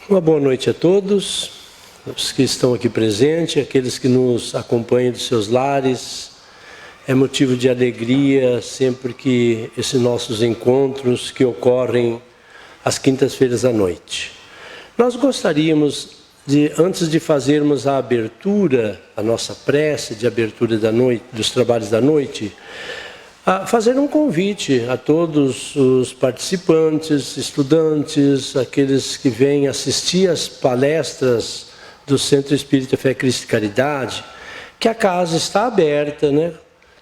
Uma boa noite a todos, os que estão aqui presentes, aqueles que nos acompanham dos seus lares. É motivo de alegria sempre que esses nossos encontros que ocorrem às quintas-feiras à noite. Nós gostaríamos de, antes de fazermos a abertura, a nossa prece de abertura da noite, dos trabalhos da noite, fazer um convite a todos os participantes, estudantes, aqueles que vêm assistir às palestras do Centro Espírita Fé, Cristo e Caridade, que a casa está aberta, né?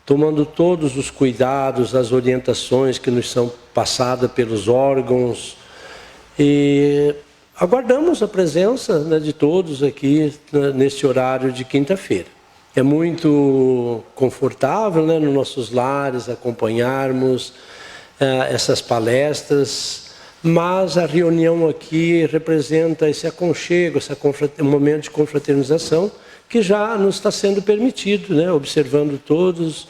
Tomando todos os cuidados, as orientações que nos são passadas pelos órgãos. E aguardamos a presença, né, de todos aqui, né, neste horário de quinta-feira. É muito confortável, né, nos nossos lares acompanharmos essas palestras, mas a reunião aqui representa esse aconchego, um momento de confraternização que já nos está sendo permitido, né, observando todos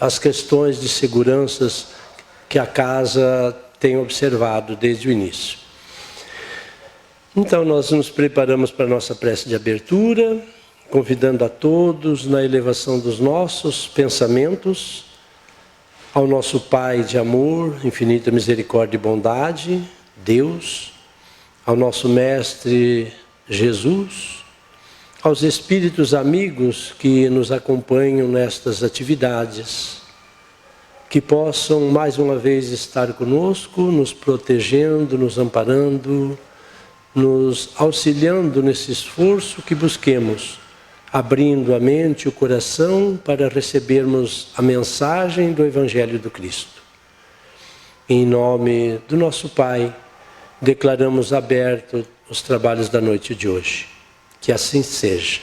as questões de seguranças que a casa tem observado desde o início. Então, nós nos preparamos para a nossa prece de abertura, convidando a todos na elevação dos nossos pensamentos ao nosso Pai de amor, infinita misericórdia e bondade, Deus, ao nosso Mestre Jesus, aos espíritos amigos que nos acompanham nestas atividades, que possam mais uma vez estar conosco, nos protegendo, nos amparando, nos auxiliando nesse esforço que busquemos, abrindo a mente e o coração para recebermos a mensagem do Evangelho do Cristo. Em nome do nosso Pai, declaramos aberto os trabalhos da noite de hoje. Que assim seja.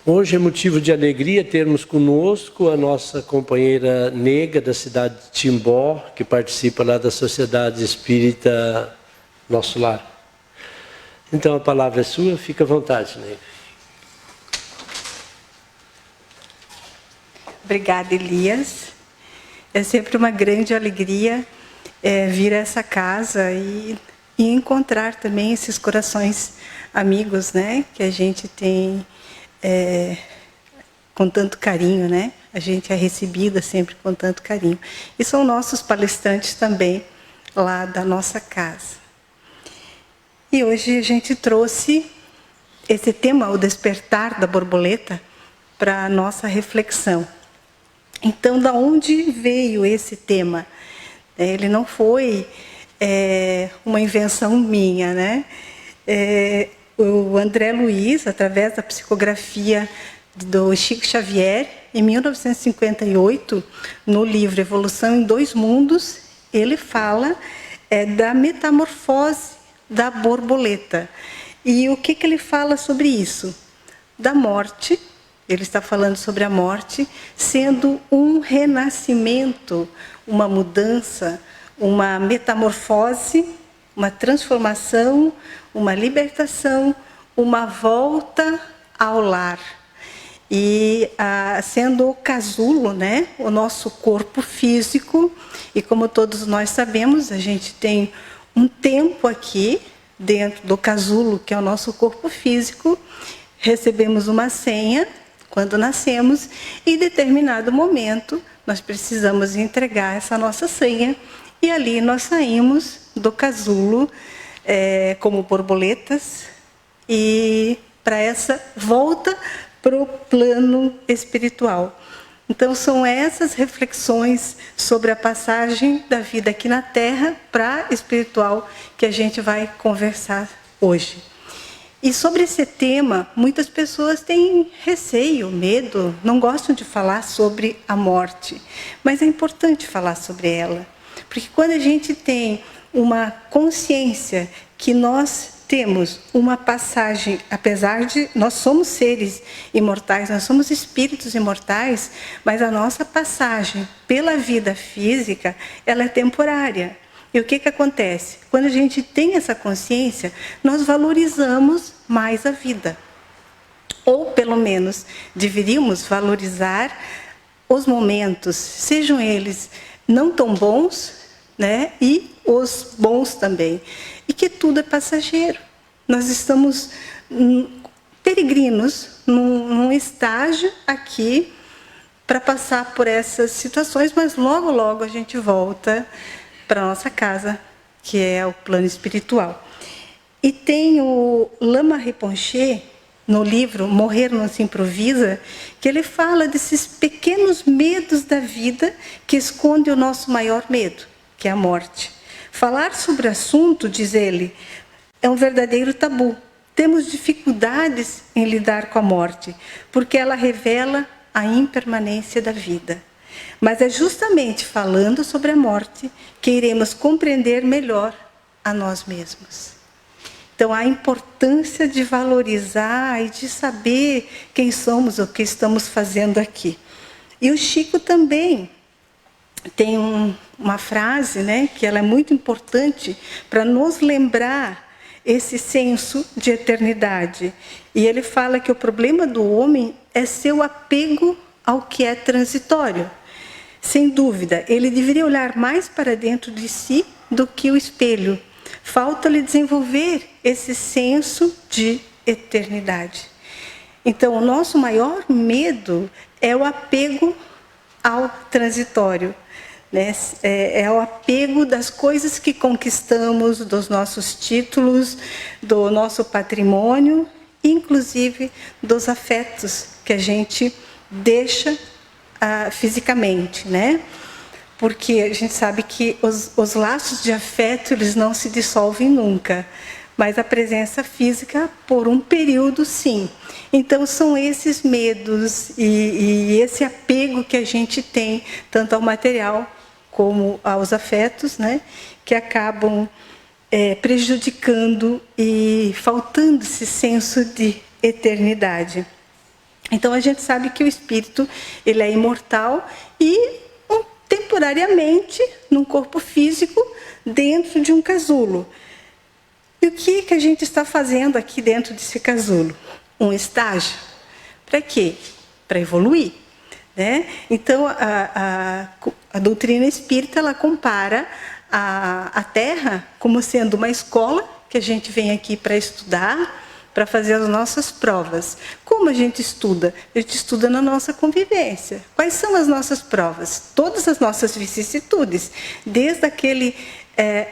Hoje é motivo de alegria termos conosco a nossa companheira Nega da cidade de Timbó, que participa lá da Sociedade Espírita Nosso Lar. Então a palavra é sua, fica à vontade, Nega. Obrigada, Elias. É sempre uma grande alegria vir a essa casa e encontrar também esses corações amigos, né, que a gente tem com tanto carinho, né? A gente é recebida sempre com tanto carinho. E são nossos palestrantes também lá da nossa casa. E hoje a gente trouxe esse tema, o despertar da borboleta, para a nossa reflexão. Então, da onde veio esse tema? Ele não foi uma invenção minha, né? O André Luiz, através da psicografia do Chico Xavier, em 1958, no livro Evolução em Dois Mundos, ele fala da metamorfose da borboleta. E o que ele fala sobre isso? Da morte, ele está falando sobre a morte, sendo um renascimento, uma mudança, uma metamorfose, uma transformação, uma libertação, uma volta ao lar. E sendo o casulo, né, o nosso corpo físico, e como todos nós sabemos, a gente tem um tempo aqui, dentro do casulo, que é o nosso corpo físico, recebemos uma senha quando nascemos, e em determinado momento nós precisamos entregar essa nossa senha, e ali nós saímos do casulo como borboletas, e para essa volta para o plano espiritual. Então, são essas reflexões sobre a passagem da vida aqui na Terra para a espiritual que a gente vai conversar hoje. E sobre esse tema, muitas pessoas têm receio, medo, não gostam de falar sobre a morte. Mas é importante falar sobre ela. Porque quando a gente tem uma consciência que nós temos uma passagem, apesar de nós somos seres imortais, nós somos espíritos imortais, mas a nossa passagem pela vida física, ela é temporária. E o que acontece? Quando a gente tem essa consciência, nós valorizamos mais a vida. Ou, pelo menos, deveríamos valorizar os momentos, sejam eles não tão bons, né? E os bons também, e que tudo é passageiro. Nós estamos peregrinos num estágio aqui para passar por essas situações, mas logo, logo a gente volta para a nossa casa, que é o plano espiritual. E tem o Lama Rinpoche, no livro Morrer Não Se Improvisa, que ele fala desses pequenos medos da vida que esconde o nosso maior medo, que é a morte. Falar sobre o assunto, diz ele, é um verdadeiro tabu. Temos dificuldades em lidar com a morte, porque ela revela a impermanência da vida. Mas é justamente falando sobre a morte que iremos compreender melhor a nós mesmos. Então, a importância de valorizar e de saber quem somos, o que estamos fazendo aqui. E o Chico também tem uma frase, né, que ela é muito importante para nos lembrar esse senso de eternidade. E ele fala que o problema do homem é seu apego ao que é transitório. Sem dúvida, ele deveria olhar mais para dentro de si do que o espelho. Falta-lhe desenvolver esse senso de eternidade. Então, o nosso maior medo é o apego ao transitório, né? É o apego das coisas que conquistamos, dos nossos títulos, do nosso patrimônio, inclusive dos afetos que a gente deixa fisicamente, né? Porque a gente sabe que os laços de afeto, eles não se dissolvem nunca, mas a presença física, por um período, sim. Então, são esses medos e esse apego que a gente tem, tanto ao material como aos afetos, né, que acabam prejudicando e faltando esse senso de eternidade. Então, a gente sabe que o espírito, ele é imortal e temporariamente num corpo físico dentro de um casulo. E o que a gente está fazendo aqui dentro desse casulo? Um estágio. Para quê? Para evoluir, né? Então, a doutrina espírita, ela compara a Terra como sendo uma escola que a gente vem aqui para estudar, para fazer as nossas provas. Como a gente estuda? A gente estuda na nossa convivência. Quais são as nossas provas? Todas as nossas vicissitudes. Desde aquele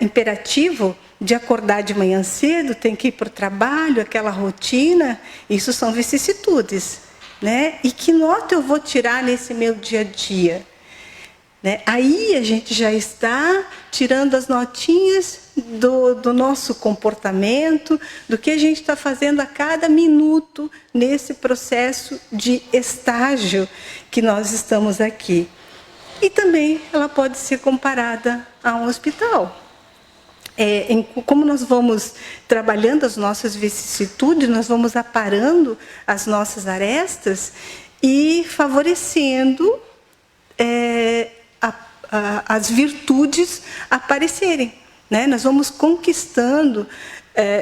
imperativo de acordar de manhã cedo, tem que ir para o trabalho, aquela rotina, isso são vicissitudes, né? E que nota eu vou tirar nesse meu dia a dia? Né? Aí a gente já está tirando as notinhas do nosso comportamento, do que a gente está fazendo a cada minuto nesse processo de estágio que nós estamos aqui. E também ela pode ser comparada a um hospital. Como nós vamos trabalhando as nossas vicissitudes, nós vamos aparando as nossas arestas e favorecendo as virtudes aparecerem, né? Nós vamos conquistando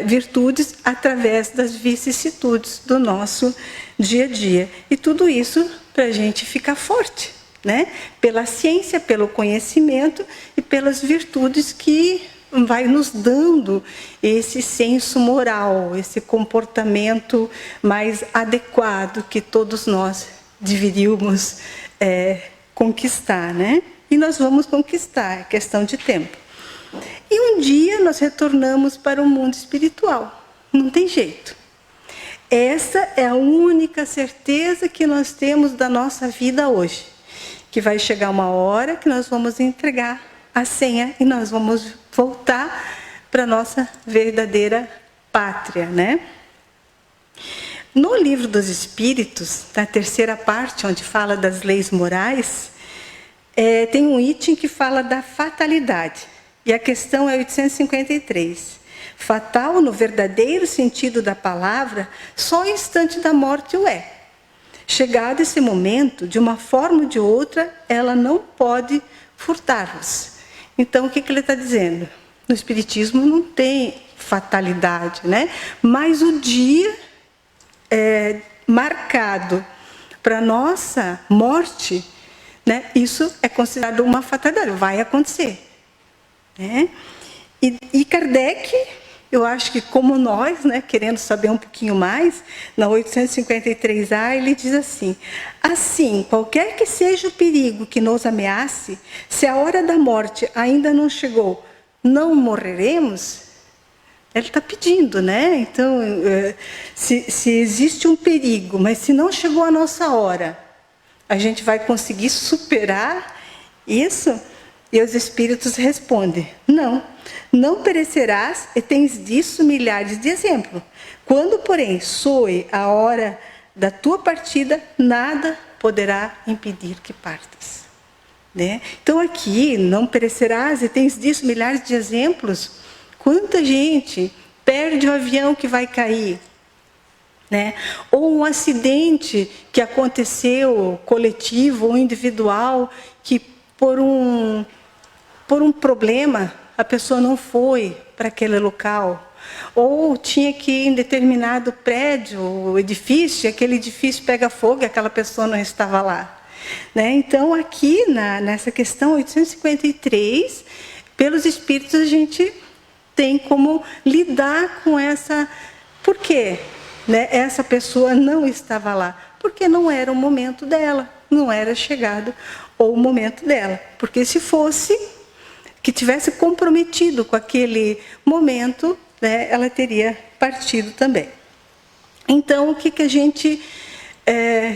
virtudes através das vicissitudes do nosso dia a dia. E tudo isso para a gente ficar forte, né? Pela ciência, pelo conhecimento e pelas virtudes que vai nos dando esse senso moral, esse comportamento mais adequado que todos nós deveríamos conquistar, né? E nós vamos conquistar, é questão de tempo. E um dia nós retornamos para o mundo espiritual. Não tem jeito. Essa é a única certeza que nós temos da nossa vida hoje. Que vai chegar uma hora que nós vamos entregar a senha e nós vamos voltar para a nossa verdadeira pátria, né? No Livro dos Espíritos, na terceira parte, onde fala das leis morais, tem um item que fala da fatalidade. E a questão é 853. Fatal, no verdadeiro sentido da palavra, só o instante da morte o é. Chegado esse momento, de uma forma ou de outra, ela não pode furtar-vos. Então, o que ele está dizendo? No Espiritismo não tem fatalidade, né? Mas o dia marcado para a nossa morte, né? Isso é considerado uma fatalidade, vai acontecer, né? E Kardec, eu acho que como nós, né, querendo saber um pouquinho mais, na 853A, ele diz assim: assim, qualquer que seja o perigo que nos ameace, se a hora da morte ainda não chegou, não morreremos? Ele está pedindo, né? Então, se existe um perigo, mas se não chegou a nossa hora, a gente vai conseguir superar isso? E os espíritos respondem: não, não perecerás, e tens disso milhares de exemplos. Quando, porém, soe a hora da tua partida, nada poderá impedir que partas. Né? Então, aqui, não perecerás, e tens disso milhares de exemplos. Quanta gente perde o avião que vai cair, né? Ou um acidente que aconteceu, coletivo ou individual, que por um problema a pessoa não foi para aquele local. Ou tinha que ir em determinado prédio, ou edifício, e aquele edifício pega fogo e aquela pessoa não estava lá. Né? Então, aqui nessa questão 853, pelos espíritos a gente tem como lidar com essa... Por quê? Né? Essa pessoa não estava lá. Porque não era o momento dela, não era chegado o momento dela. Porque se fosse, que tivesse comprometido com aquele momento, né, ela teria partido também. Então, o que a gente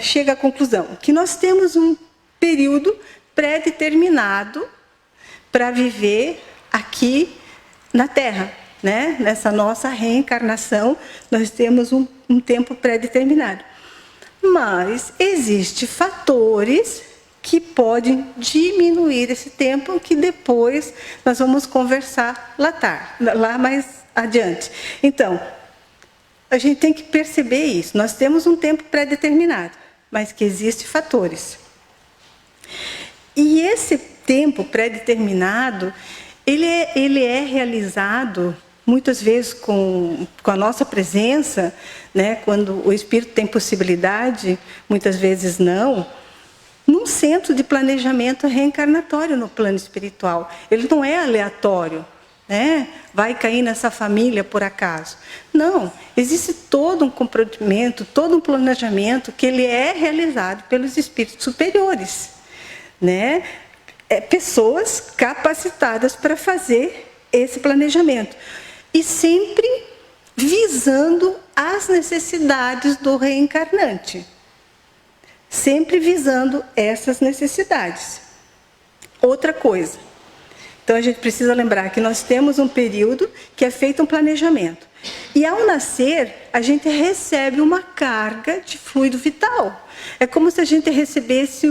chega à conclusão? Que nós temos um período pré-determinado para viver aqui na Terra, né? Nessa nossa reencarnação, nós temos um tempo pré-determinado. Mas existem fatores que podem diminuir esse tempo, que depois nós vamos conversar lá mais adiante. Então, a gente tem que perceber isso. Nós temos um tempo pré-determinado, mas que existem fatores. E esse tempo pré-determinado, ele é realizado muitas vezes com a nossa presença, né, quando o espírito tem possibilidade, muitas vezes não, num centro de planejamento reencarnatório no plano espiritual. Ele não é aleatório, né? Vai cair nessa família por acaso. Não, existe todo um comprometimento, todo um planejamento que ele é realizado pelos espíritos superiores, né? Pessoas capacitadas para fazer esse planejamento. E sempre visando as necessidades do reencarnante. Sempre visando essas necessidades. Outra coisa. Então, a gente precisa lembrar que nós temos um período que é feito um planejamento. E, ao nascer, a gente recebe uma carga de fluido vital. É como se a gente recebesse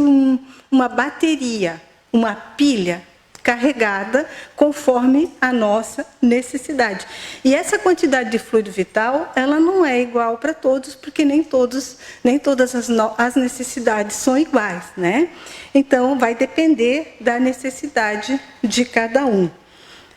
uma bateria, uma pilha carregada conforme a nossa necessidade. E essa quantidade de fluido vital, ela não é igual para todos, porque nem todas as necessidades são iguais, né? Então, vai depender da necessidade de cada um.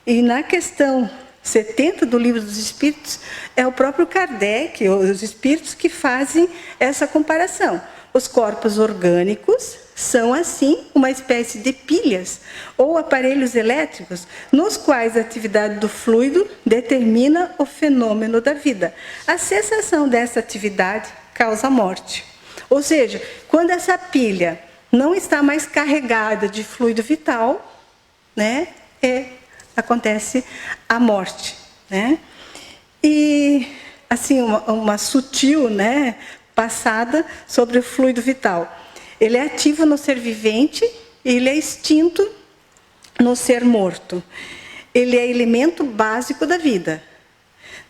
E na questão 70 do Livro dos Espíritos, é o próprio Kardec, os espíritos, que fazem essa comparação. Os corpos orgânicos são, assim, uma espécie de pilhas ou aparelhos elétricos nos quais a atividade do fluido determina o fenômeno da vida. A cessação dessa atividade causa a morte. Ou seja, quando essa pilha não está mais carregada de fluido vital, né, acontece a morte, né? E, assim, uma sutil, né, passada sobre o fluido vital. Ele é ativo no ser vivente e ele é extinto no ser morto. Ele é elemento básico da vida.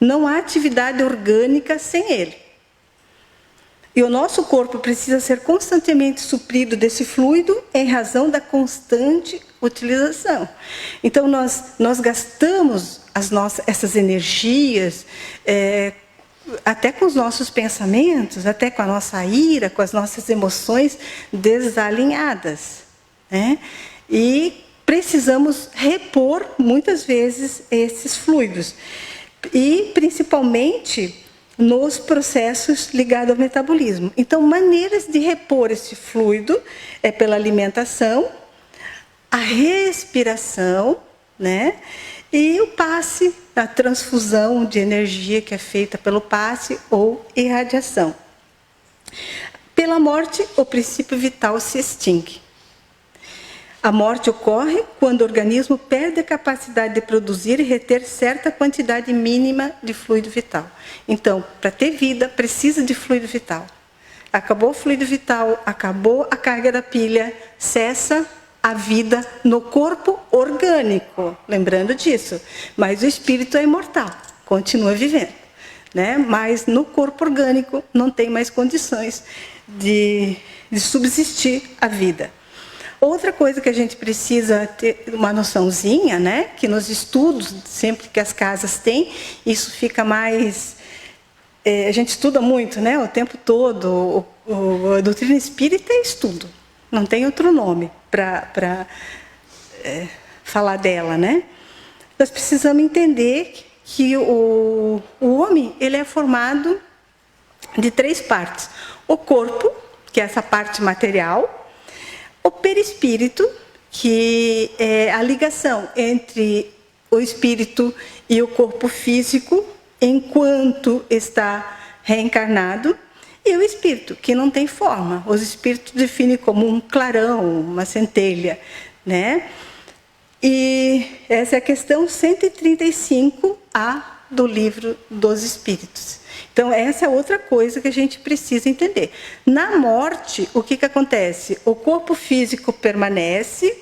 Não há atividade orgânica sem ele. E o nosso corpo precisa ser constantemente suprido desse fluido em razão da constante utilização. Então, nós gastamos essas energias, até com os nossos pensamentos, até com a nossa ira, com as nossas emoções desalinhadas, né? E precisamos repor, muitas vezes, esses fluidos. E, principalmente, nos processos ligados ao metabolismo. Então, maneiras de repor esse fluido é pela alimentação, a respiração, né? E o passe, a transfusão de energia que é feita pelo passe ou irradiação. Pela morte, o princípio vital se extingue. A morte ocorre quando o organismo perde a capacidade de produzir e reter certa quantidade mínima de fluido vital. Então, para ter vida, precisa de fluido vital. Acabou o fluido vital, acabou a carga da pilha, cessa a vida no corpo orgânico. Lembrando disso. Mas o espírito é imortal, continua vivendo, né? Mas no corpo orgânico não tem mais condições de subsistir a vida. Outra coisa que a gente precisa ter uma noçãozinha, né? Que nos estudos, sempre que as casas têm, isso fica mais... a gente estuda muito, né? O tempo todo. A doutrina espírita é estudo. Não tem outro nome para falar dela, né? Nós precisamos entender que o homem ele é formado de 3 partes. O corpo, que é essa parte material. O perispírito, que é a ligação entre o espírito e o corpo físico, enquanto está reencarnado, e o espírito, que não tem forma. Os espíritos definem como um clarão, uma centelha, né? E essa é a questão 135A do Livro dos Espíritos. Então, essa é outra coisa que a gente precisa entender. Na morte, o que acontece? O corpo físico permanece,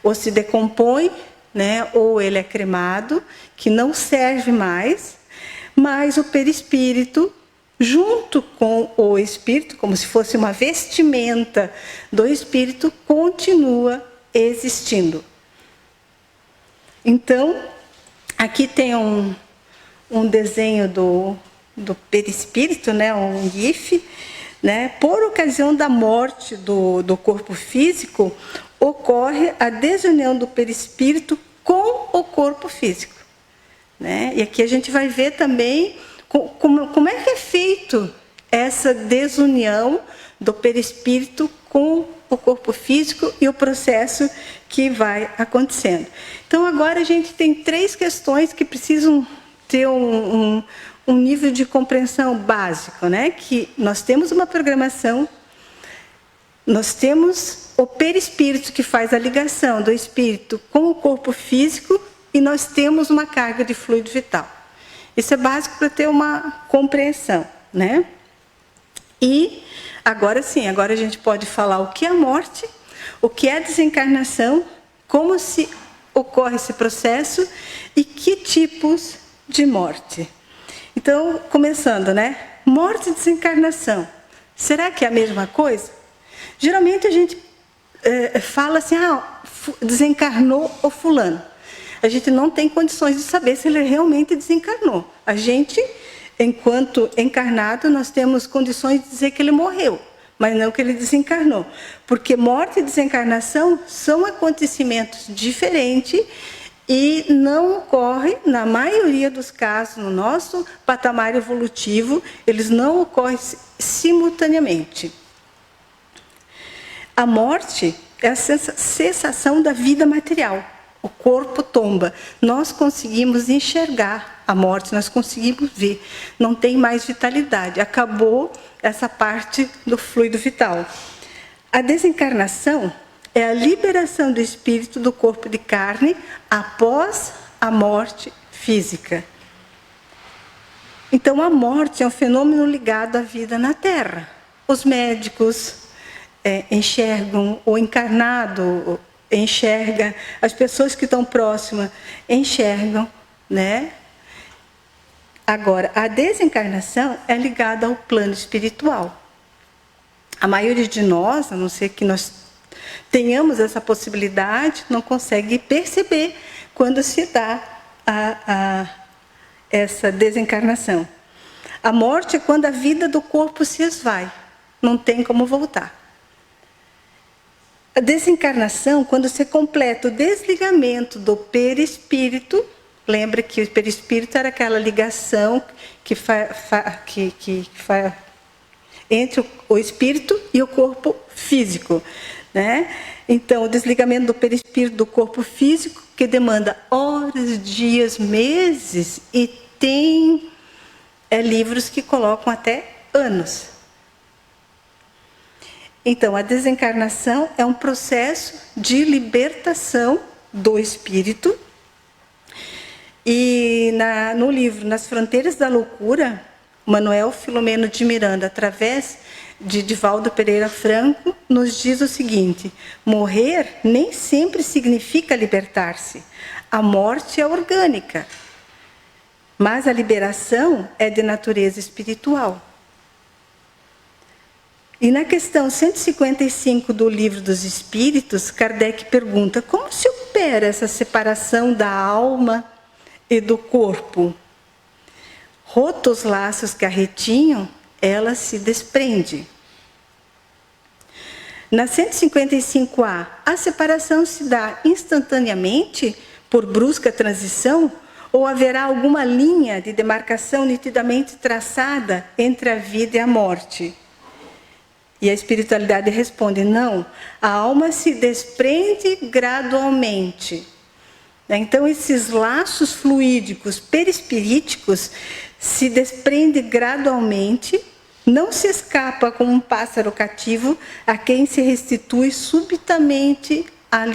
ou se decompõe, né? Ou ele é cremado, que não serve mais, mas o perispírito, junto com o espírito, como se fosse uma vestimenta do espírito, continua existindo. Então, aqui tem um desenho do perispírito, né, um GIF, né? Por ocasião da morte do corpo físico, ocorre a desunião do perispírito com o corpo físico, né? E aqui a gente vai ver também como é que é feito essa desunião do perispírito com o corpo físico e o processo que vai acontecendo. Então, agora a gente tem 3 questões que precisam ter um nível de compreensão básico, né? Que nós temos uma programação, nós temos o perispírito que faz a ligação do espírito com o corpo físico e nós temos uma carga de fluido vital. Isso é básico para ter uma compreensão, né? E agora sim, agora a gente pode falar o que é a morte, o que é a desencarnação, como se ocorre esse processo e que tipos de morte. Então, começando, né? Morte e desencarnação. Será que é a mesma coisa? Geralmente a gente fala assim, desencarnou o fulano. A gente não tem condições de saber se ele realmente desencarnou. A gente, enquanto encarnado, nós temos condições de dizer que ele morreu, mas não que ele desencarnou. Porque morte e desencarnação são acontecimentos diferentes e não ocorrem, na maioria dos casos, no nosso patamar evolutivo, eles não ocorrem simultaneamente. A morte é a cessação da vida material. O corpo tomba. Nós conseguimos enxergar a morte, nós conseguimos ver. Não tem mais vitalidade. Acabou essa parte do fluido vital. A desencarnação é a liberação do espírito do corpo de carne após a morte física. Então, a morte é um fenômeno ligado à vida na Terra. Os médicos enxergam, o encarnado enxerga, as pessoas que estão próximas enxergam, né? Agora, a desencarnação é ligada ao plano espiritual. A maioria de nós, a não ser que nós tenhamos essa possibilidade, não consegue perceber quando se dá essa desencarnação. A morte é quando a vida do corpo se esvai, não tem como voltar. A desencarnação, quando se completa o desligamento do perispírito, lembra que o perispírito era aquela ligação que entre o espírito e o corpo físico, né? Então, o desligamento do perispírito do corpo físico que demanda horas, dias, meses, e tem livros que colocam até anos. Então, a desencarnação é um processo de libertação do espírito. E no livro Nas Fronteiras da Loucura, Manuel Filomeno de Miranda, através de Divaldo Pereira Franco, nos diz o seguinte: morrer nem sempre significa libertar-se. A morte é orgânica, mas a liberação é de natureza espiritual. E na questão 155 do Livro dos Espíritos, Kardec pergunta: como se opera essa separação da alma e do corpo? Rotos os laços que a retinham, ela se desprende. Na 155A, a separação se dá instantaneamente, por brusca transição, ou haverá alguma linha de demarcação nitidamente traçada entre a vida e a morte? E a espiritualidade responde: não, a alma se desprende gradualmente. Então, esses laços fluídicos perispiríticos se desprendem gradualmente, não se escapa como um pássaro cativo a quem se restitui subitamente à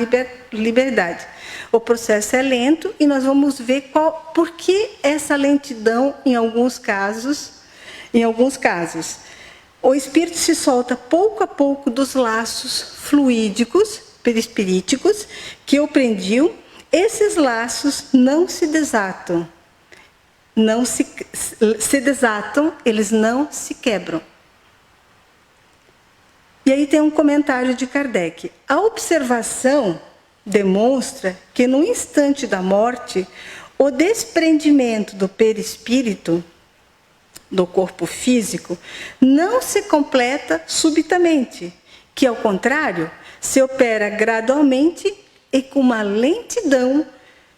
liberdade. O processo é lento e nós vamos ver por que essa lentidão em alguns casos. O espírito se solta pouco a pouco dos laços fluídicos, perispiríticos, que o prendiam. Esses laços não se desatam. Não se desatam, eles não se quebram. E aí tem um comentário de Kardec. A observação demonstra que no instante da morte, o desprendimento do perispírito, do corpo físico, não se completa subitamente, que ao contrário, se opera gradualmente e com uma lentidão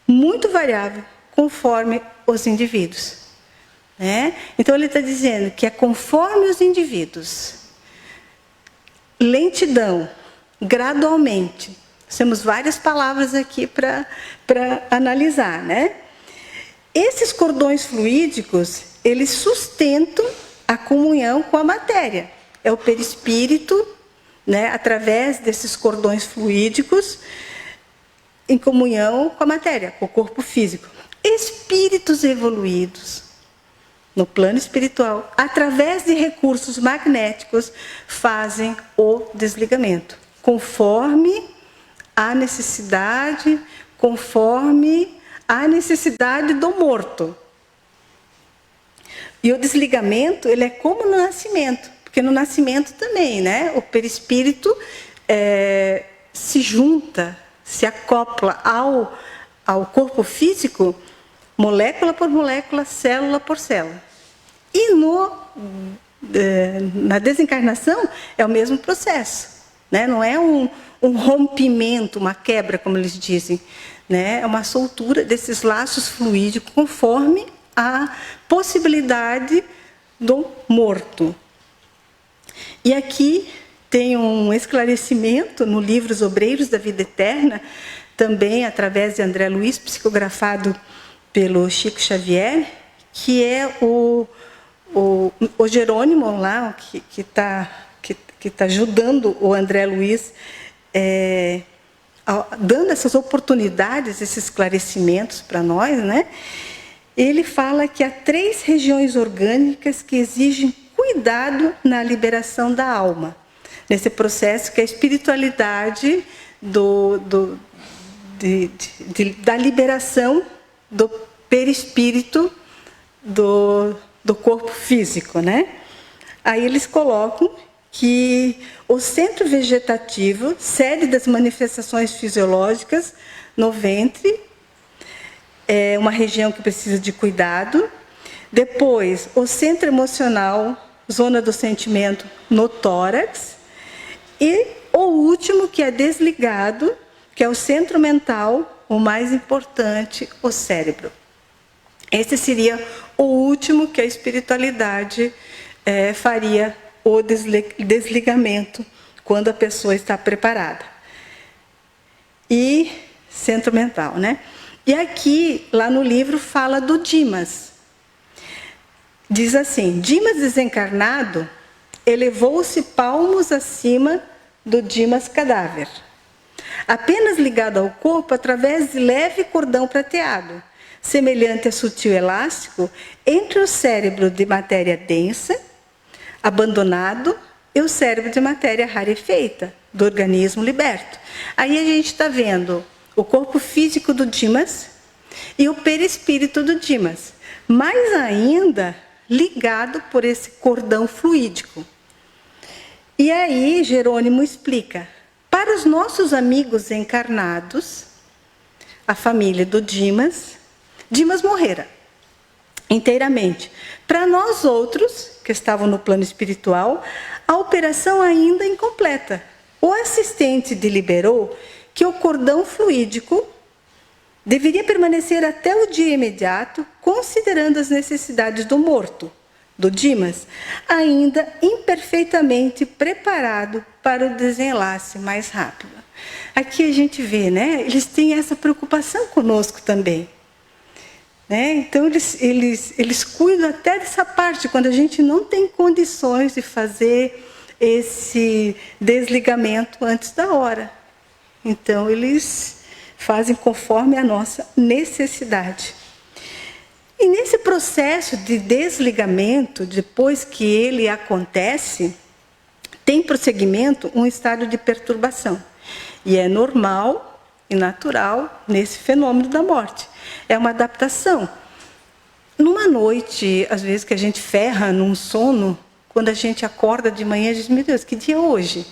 muito variável, conforme os indivíduos. Então ele está dizendo que é conforme os indivíduos. Lentidão, gradualmente. Temos várias palavras aqui para analisar, Esses cordões fluídicos, eles sustentam a comunhão com a matéria. É o perispírito, através desses cordões fluídicos, em comunhão com a matéria, com o corpo físico. Espíritos evoluídos, no plano espiritual, através de recursos magnéticos, fazem o desligamento, conforme a necessidade do morto. E o desligamento, ele é como no nascimento, porque no nascimento também, o perispírito se junta, se acopla ao corpo físico, molécula por molécula, célula por célula. E na desencarnação é o mesmo processo. Não é um rompimento, uma quebra, como eles dizem. É uma soltura desses laços fluídicos conforme a possibilidade do morto. E aqui tem um esclarecimento no livro Os Obreiros da Vida Eterna, também através de André Luiz, psicografado pelo Chico Xavier, que é o Jerônimo lá, que tá ajudando o André Luiz, dando essas oportunidades, esses esclarecimentos para nós, Ele fala que há 3 regiões orgânicas que exigem cuidado na liberação da alma. Nesse processo que é a espiritualidade da liberação do perispírito do corpo físico, Aí eles colocam que o centro vegetativo, sede das manifestações fisiológicas no ventre, é uma região que precisa de cuidado. Depois, o centro emocional, zona do sentimento no tórax. E o último, que é desligado, que é o centro mental, o mais importante, o cérebro. Esse seria o último que a espiritualidade faria o desligamento quando a pessoa está preparada. E centro mental, né? E aqui, lá no livro, fala do Dimas. Diz assim: Dimas desencarnado elevou-se palmos acima do Dimas cadáver, apenas ligado ao corpo através de leve cordão prateado, semelhante a sutil elástico, entre o cérebro de matéria densa, abandonado, e o cérebro de matéria rarefeita, do organismo liberto. Aí a gente está vendo o corpo físico do Dimas e o perispírito do Dimas, mais ainda ligado por esse cordão fluídico. E aí Jerônimo explica: para os nossos amigos encarnados, a família do Dimas, Dimas morrera inteiramente. Para nós outros, que estavam no plano espiritual, a operação ainda incompleta. O assistente deliberou que o cordão fluídico deveria permanecer até o dia imediato, considerando as necessidades do morto, do Dimas, ainda imperfeitamente preparado para o desenlace mais rápido. Aqui a gente vê, né? Eles têm essa preocupação conosco também. Né? Então, eles cuidam até dessa parte, quando a gente não tem condições de fazer esse desligamento antes da hora. Então, eles fazem conforme a nossa necessidade. E nesse processo de desligamento, depois que ele acontece, tem prosseguimento um estado de perturbação. E é normal e natural nesse fenômeno da morte. É uma adaptação. Numa noite, às vezes que a gente ferra num sono, quando a gente acorda de manhã e diz: meu Deus, que dia é hoje?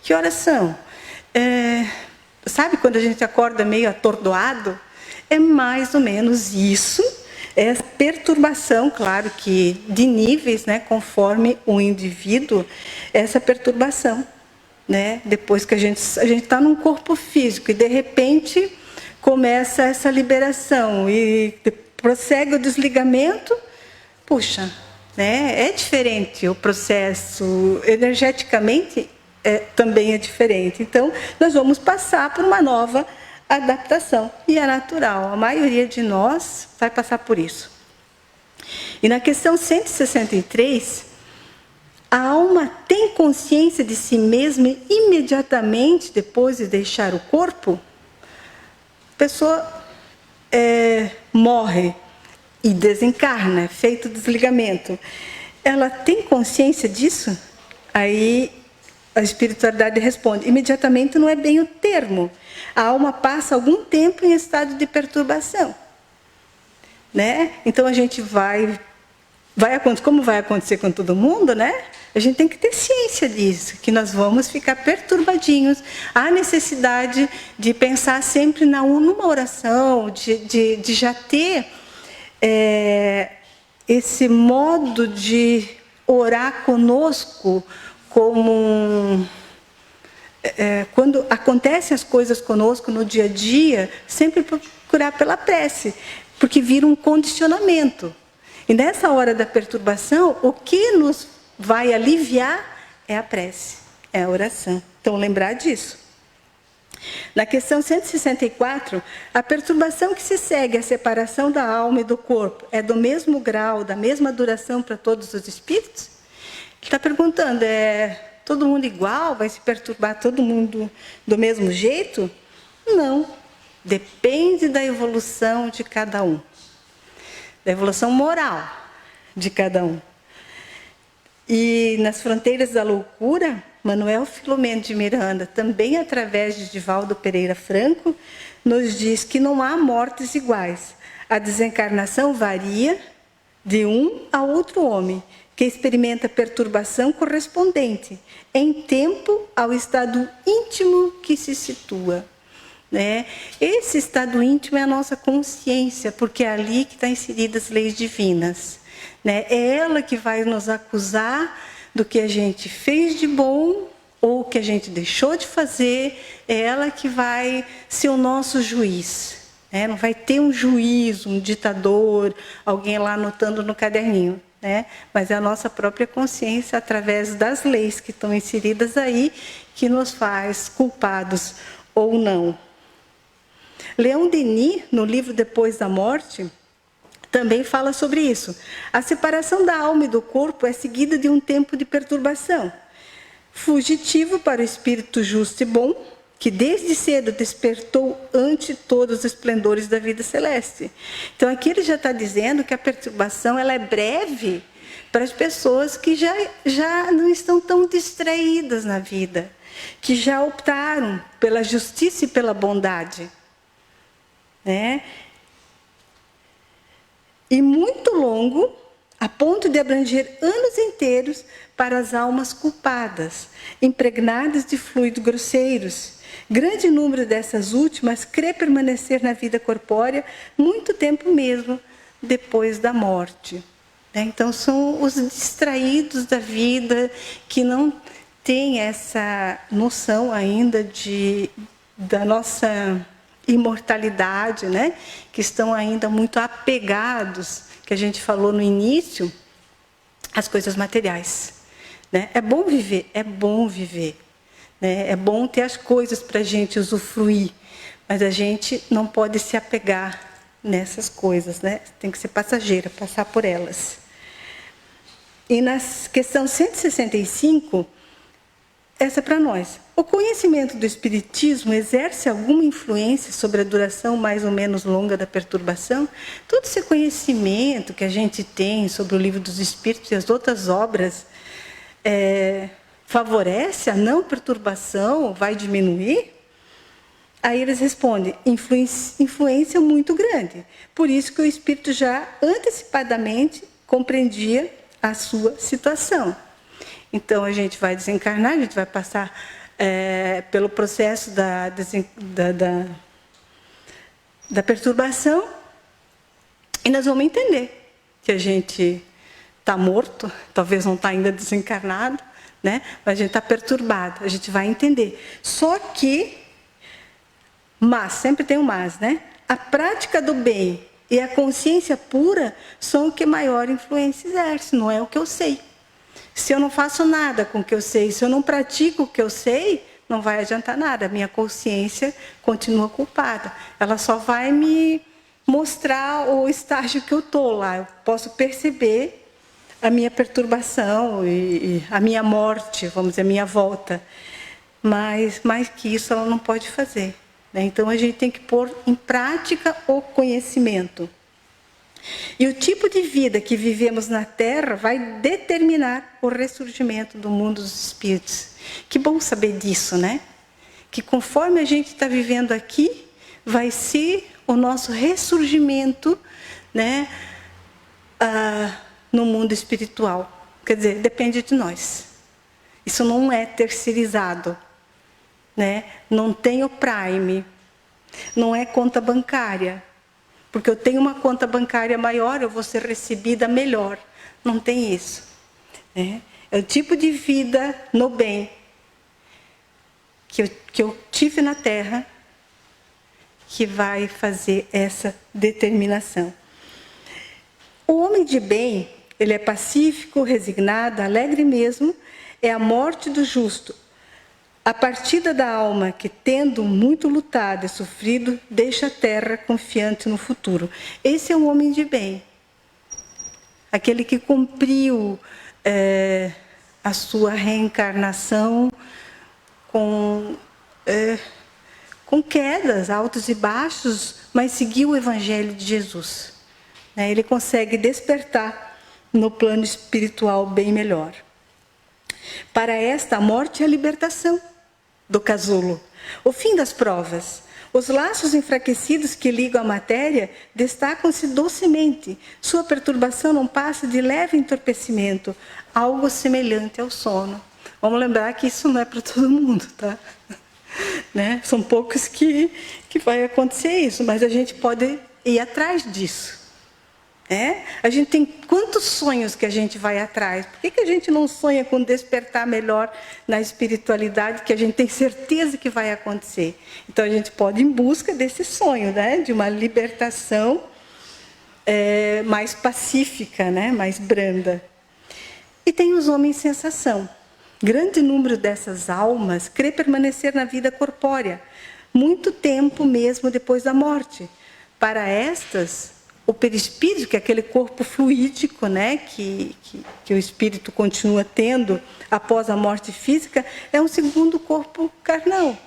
Que horas são? Sabe quando a gente acorda meio atordoado? É mais ou menos isso. É perturbação, claro que de níveis, né, conforme o indivíduo, essa perturbação. Né? Depois que a gente está num corpo físico e de repente começa essa liberação e prossegue o desligamento, puxa, né? É diferente o processo, energeticamente também é diferente. Então, nós vamos passar por uma nova adaptação, e é natural, a maioria de nós vai passar por isso. E na questão 163, a alma tem consciência de si mesma imediatamente depois de deixar o corpo? A pessoa morre e desencarna, feito o desligamento. Ela tem consciência disso? Aí a espiritualidade responde: imediatamente não é bem o termo. A alma passa algum tempo em estado de perturbação. Né? Então a gente vai acontecer, como vai acontecer com todo mundo, né? A gente tem que ter ciência disso, que nós vamos ficar perturbadinhos. Há necessidade de pensar sempre numa oração, de já ter esse modo de orar conosco, como quando acontecem as coisas conosco no dia a dia, sempre procurar pela prece, porque vira um condicionamento. E nessa hora da perturbação, o que nos vai aliviar é a prece, é a oração. Então, lembrar disso. Na questão 164, a perturbação que se segue à separação da alma e do corpo é do mesmo grau, da mesma duração para todos os espíritos? Ele está perguntando, todo mundo igual? Vai se perturbar todo mundo do mesmo jeito? Não. Depende da evolução de cada um. Da evolução moral de cada um. E nas Fronteiras da Loucura, Manuel Filomeno de Miranda, também através de Divaldo Pereira Franco, nos diz que não há mortes iguais. A desencarnação varia de um a outro homem, que experimenta perturbação correspondente, em tempo ao estado íntimo que se situa. Né? Esse estado íntimo é a nossa consciência, porque é ali que estão inseridas as leis divinas. Né? É ela que vai nos acusar do que a gente fez de bom ou que a gente deixou de fazer, é ela que vai ser o nosso juiz. Né? Não vai ter um juiz, um ditador, alguém lá anotando no caderninho. Né? Mas é a nossa própria consciência, através das leis que estão inseridas aí, que nos faz culpados ou não. Leon Denis, no livro Depois da Morte, também fala sobre isso. A separação da alma e do corpo é seguida de um tempo de perturbação, fugitivo para o espírito justo e bom, que desde cedo despertou ante todos os esplendores da vida celeste. Então aqui ele já está dizendo que a perturbação ela é breve para as pessoas que já não estão tão distraídas na vida, que já optaram pela justiça e pela bondade, né? E muito longo, a ponto de abranger anos inteiros para as almas culpadas, impregnadas de fluidos grosseiros. Grande número dessas últimas crê permanecer na vida corpórea muito tempo mesmo depois da morte. Então, são os distraídos da vida que não têm essa noção ainda da nossa imortalidade, né? Que estão ainda muito apegados, que a gente falou no início, às coisas materiais. Né? É bom viver, né? É bom ter as coisas para a gente usufruir, mas a gente não pode se apegar nessas coisas, né? Tem que ser passageira, passar por elas. E na questão 165, essa é para nós. O conhecimento do Espiritismo exerce alguma influência sobre a duração mais ou menos longa da perturbação? Todo esse conhecimento que a gente tem sobre o Livro dos Espíritos e as outras obras favorece a não perturbação? Vai diminuir? Aí eles respondem, influência muito grande. Por isso que o Espírito já antecipadamente compreendia a sua situação. Então, a gente vai desencarnar, a gente vai passar pelo processo da perturbação e nós vamos entender que a gente está morto, talvez não está ainda desencarnado, né? Mas a gente está perturbado, a gente vai entender. Só que, mas, sempre tem um mas, né? A prática do bem e a consciência pura são o que maior influência exerce, não é o que eu sei. Se eu não faço nada com o que eu sei, se eu não pratico o que eu sei, não vai adiantar nada. A minha consciência continua culpada. Ela só vai me mostrar o estágio que eu estou lá. Eu posso perceber a minha perturbação e a minha morte, vamos dizer, a minha volta. Mas mais que isso ela não pode fazer. Né? Então a gente tem que pôr em prática o conhecimento. E o tipo de vida que vivemos na Terra vai determinar o ressurgimento do mundo dos espíritos. Que bom saber disso, né? Que conforme a gente está vivendo aqui, vai ser o nosso ressurgimento, né? No mundo espiritual. Quer dizer, depende de nós. Isso não é terceirizado, né? Não tem o Prime, não é conta bancária. Porque eu tenho uma conta bancária maior, eu vou ser recebida melhor. Não tem isso. Né? É o tipo de vida no bem que eu tive na Terra que vai fazer essa determinação. O homem de bem, ele é pacífico, resignado, alegre mesmo, é a morte do justo. A partida da alma que, tendo muito lutado e sofrido, deixa a terra confiante no futuro. Esse é um homem de bem. Aquele que cumpriu a sua reencarnação com quedas, altos e baixos, mas seguiu o Evangelho de Jesus. Ele consegue despertar no plano espiritual bem melhor. Para esta, a morte é a libertação do casulo, o fim das provas. Os laços enfraquecidos que ligam a matéria destacam-se docemente. Sua perturbação não passa de leve entorpecimento, algo semelhante ao sono. Vamos lembrar que isso não é para todo mundo, tá? Né? São poucos que vai acontecer isso, mas a gente pode ir atrás disso. A gente tem quantos sonhos que a gente vai atrás? Por que a gente não sonha com despertar melhor na espiritualidade, que a gente tem certeza que vai acontecer? Então a gente pode ir em busca desse sonho, né? De uma libertação mais pacífica, né? Mais branda. E tem os homens sensação. Grande número dessas almas crê permanecer na vida corpórea, muito tempo mesmo depois da morte. Para estas, o perispírito, que é aquele corpo fluídico, né, que o espírito continua tendo após a morte física, é um segundo corpo carnal.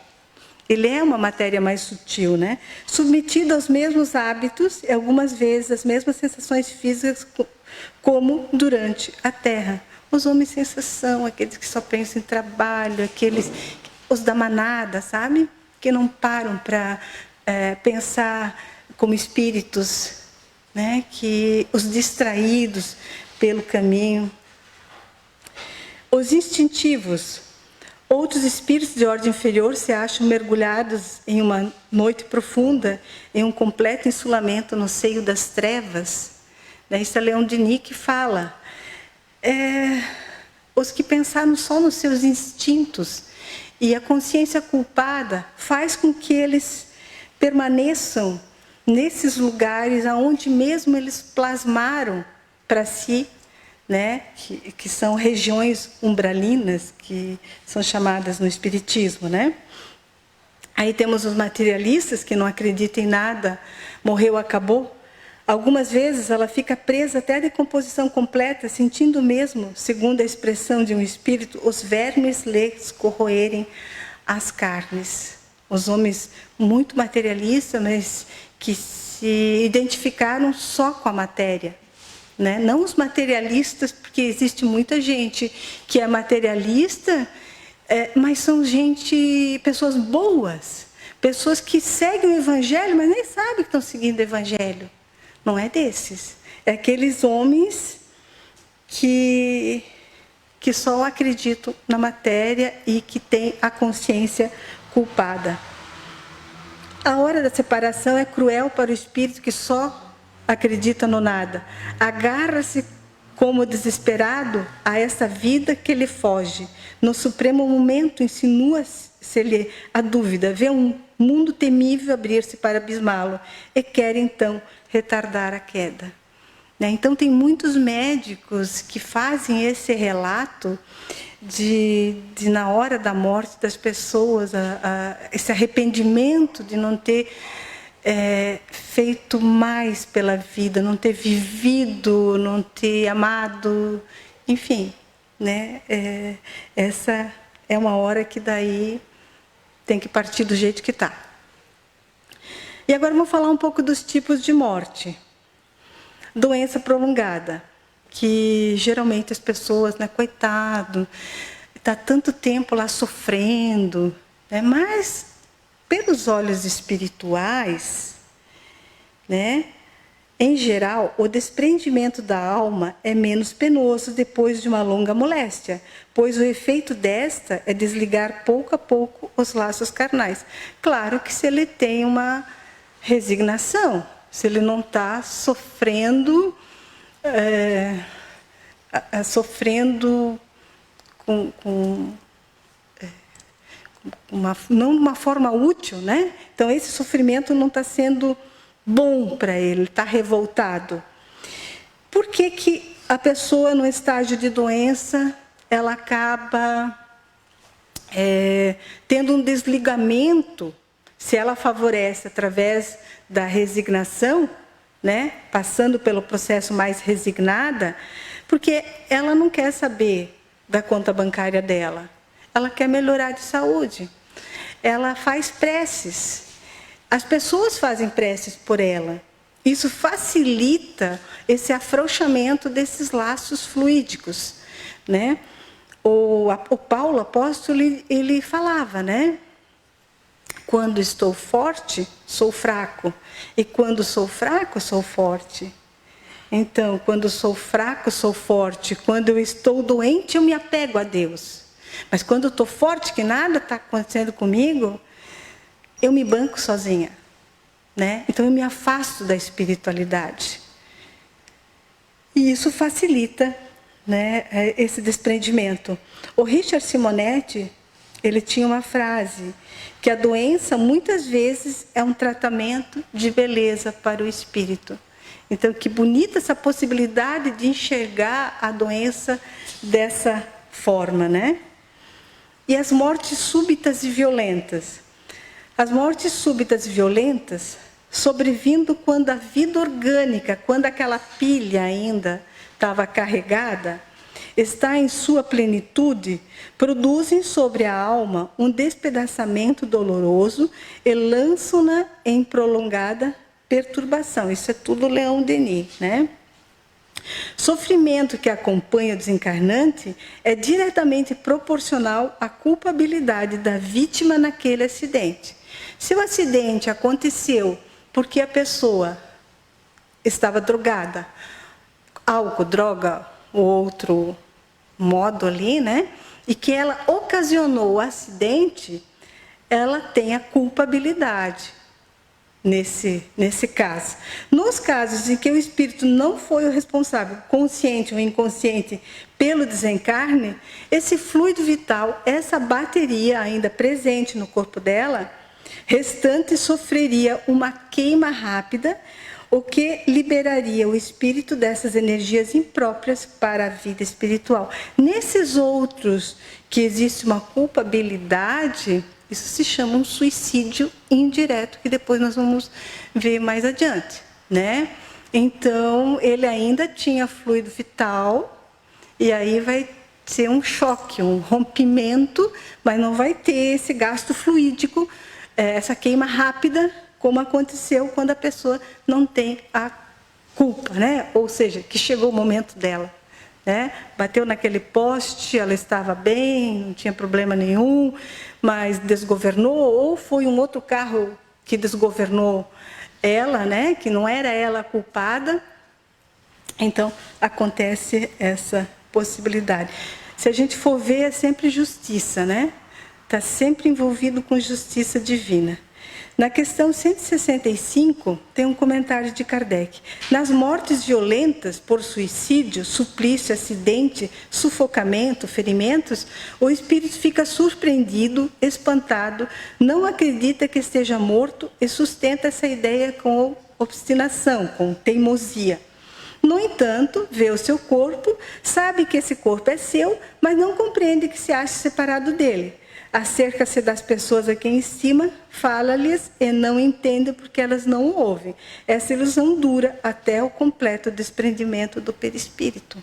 Ele é uma matéria mais sutil, né? Submetido aos mesmos hábitos e algumas vezes as mesmas sensações físicas como durante a Terra. Os homens sensação, aqueles que só pensam em trabalho, os da manada, sabe? Que não param para pensar como espíritos, né? Que os distraídos pelo caminho. Os instintivos. Outros espíritos de ordem inferior se acham mergulhados em uma noite profunda, em um completo insulamento no seio das trevas. Isso é Leon Denis que fala. Os que pensaram só nos seus instintos e a consciência culpada faz com que eles permaneçam nesses lugares aonde mesmo eles plasmaram para si, né, que são regiões umbralinas, que são chamadas no Espiritismo, né? Aí temos os materialistas que não acreditam em nada, morreu, acabou. Algumas vezes ela fica presa até a decomposição completa, sentindo mesmo, segundo a expressão de um espírito, os vermes lhes corroerem as carnes. Os homens muito materialistas, mas que se identificaram só com a matéria. Né? Não os materialistas, porque existe muita gente que é materialista, mas são pessoas boas, pessoas que seguem o Evangelho, mas nem sabem que estão seguindo o Evangelho. Não é desses. É aqueles homens que só acreditam na matéria e que têm a consciência culpada. A hora da separação é cruel para o espírito que só acredita no nada. Agarra-se como desesperado a essa vida que lhe foge. No supremo momento insinua-se-lhe a dúvida, vê um mundo temível abrir-se para abismá-lo e quer então retardar a queda. Então tem muitos médicos que fazem esse relato de na hora da morte das pessoas, esse arrependimento de não ter feito mais pela vida, não ter vivido, não ter amado, enfim, né? Essa é uma hora que daí tem que partir do jeito que está. E agora vou falar um pouco dos tipos de morte. Doença prolongada, que geralmente as pessoas, né, coitado, está tanto tempo lá sofrendo, né, mas pelos olhos espirituais, né, em geral, o desprendimento da alma é menos penoso depois de uma longa moléstia, pois o efeito desta é desligar pouco a pouco os laços carnais. Claro que se ele tem uma resignação, se ele não está sofrendo, não de uma forma útil, né? Então esse sofrimento não está sendo bom para ele, está revoltado. Por que a pessoa no estágio de doença ela acaba tendo um desligamento, se ela favorece através da resignação, né? Passando pelo processo mais resignada, porque ela não quer saber da conta bancária dela. Ela quer melhorar de saúde. Ela faz preces. As pessoas fazem preces por ela. Isso facilita esse afrouxamento desses laços fluídicos, né? O Paulo apóstolo, ele falava, né? Quando estou forte, sou fraco. E quando sou fraco, sou forte. Então, quando sou fraco, sou forte. Quando eu estou doente, eu me apego a Deus. Mas quando eu estou forte, que nada está acontecendo comigo, eu me banco sozinha, né? Então eu me afasto da espiritualidade. E isso facilita, né, esse desprendimento. O Richard Simonetti, ele tinha uma frase, que a doença muitas vezes é um tratamento de beleza para o espírito. Então, que bonita essa possibilidade de enxergar a doença dessa forma, né? E as mortes súbitas e violentas. As mortes súbitas e violentas, sobrevindo quando a vida orgânica, quando aquela pilha ainda estava carregada, está em sua plenitude, produzem sobre a alma um despedaçamento doloroso e lançam-na em prolongada perturbação. Isso é tudo Leon Denis, né? Sofrimento que acompanha o desencarnante é diretamente proporcional à culpabilidade da vítima naquele acidente. Se o acidente aconteceu porque a pessoa estava drogada, álcool, droga ou outro modo ali, né? E que ela ocasionou o acidente, ela tem a culpabilidade nesse caso. Nos casos em que o espírito não foi o responsável, consciente ou inconsciente, pelo desencarne, esse fluido vital, essa bateria ainda presente no corpo dela, restante sofreria uma queima rápida, o que liberaria o espírito dessas energias impróprias para a vida espiritual. Nesses outros que existe uma culpabilidade, isso se chama um suicídio indireto, que depois nós vamos ver mais adiante, né? Então, ele ainda tinha fluido vital, e aí vai ser um choque, um rompimento, mas não vai ter esse gasto fluídico, essa queima rápida, como aconteceu quando a pessoa não tem a culpa, né? Ou seja, que chegou o momento dela, né? Bateu naquele poste, ela estava bem, não tinha problema nenhum, mas desgovernou, ou foi um outro carro que desgovernou ela, né? Que não era ela a culpada. Então, acontece essa possibilidade. Se a gente for ver, é sempre justiça, né? Está sempre envolvido com justiça divina. Na questão 165, tem um comentário de Kardec. Nas mortes violentas por suicídio, suplício, acidente, sufocamento, ferimentos, o espírito fica surpreendido, espantado, não acredita que esteja morto e sustenta essa ideia com obstinação, com teimosia. No entanto, vê o seu corpo, sabe que esse corpo é seu, mas não compreende que se ache separado dele. Acerca-se das pessoas a quem estima, fala-lhes e não entende porque elas não o ouvem. Essa ilusão dura até o completo desprendimento do perispírito.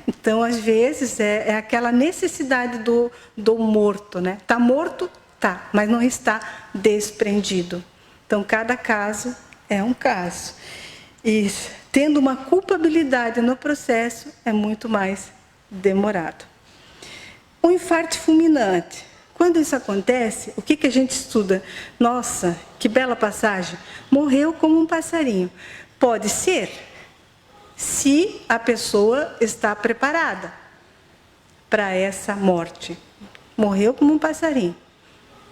Então, às vezes, é aquela necessidade do morto, né? Está morto? Tá, mas não está desprendido. Então, cada caso é um caso. E tendo uma culpabilidade no processo, é muito mais demorado. Um infarto fulminante. Quando isso acontece, o que a gente estuda? Nossa, que bela passagem. Morreu como um passarinho. Pode ser, se a pessoa está preparada para essa morte. Morreu como um passarinho,